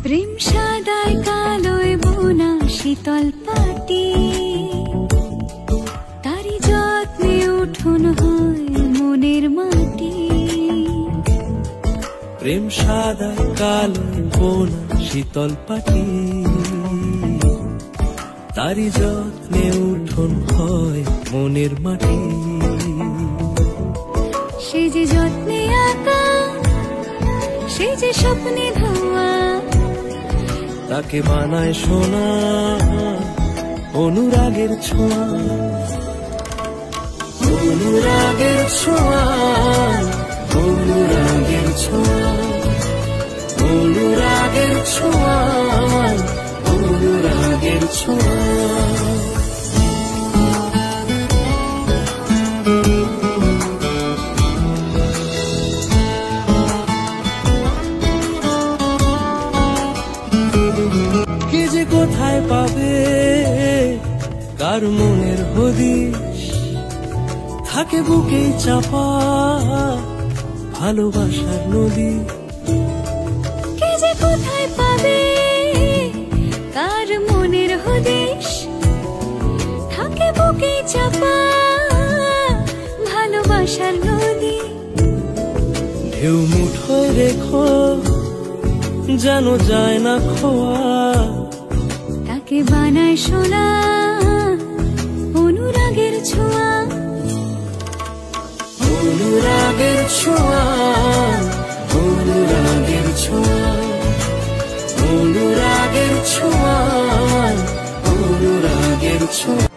প্রেম সাদায় কালোয় বোনা শীতল পাটি, তারি যত্নে উঠোন হয় মনের মাটি। প্রেম সাদায় কালোয় বোনা শীতল পাটি, তারি যত্নে উঠোন হয় মনের মাটি। সে যে যত্নে আঁকা, সে যে স্বপ্নে ধোয়া, তাকে বানায় সোনা অনুরাগের ছোঁয়া। অনুরাগের ছোঁয়া, অনুরাগের ছোঁয়া, অনুরাগের ছোঁয়া, অনুরাগের ছোঁয়া। কে যে কোথায় পাবে কার মনের হদিশ, থাকে বুকে চাপা ভালোবাসার নদী। কে যে কোথায় পাবে কার মনের হদিশ, থাকে বুকে চাপা ভালোবাসার নদী। ঢেউ মুঠোয় রেখো যেন যায় না খোয়া, তাকে বানায় সোনা অনুরাগের ছোঁয়া। অনুরাগের ছোঁয়া, অনুরাগের ছোঁয়া, অনুরাগের ছোঁয়া, অনুরাগের ছোঁয়া।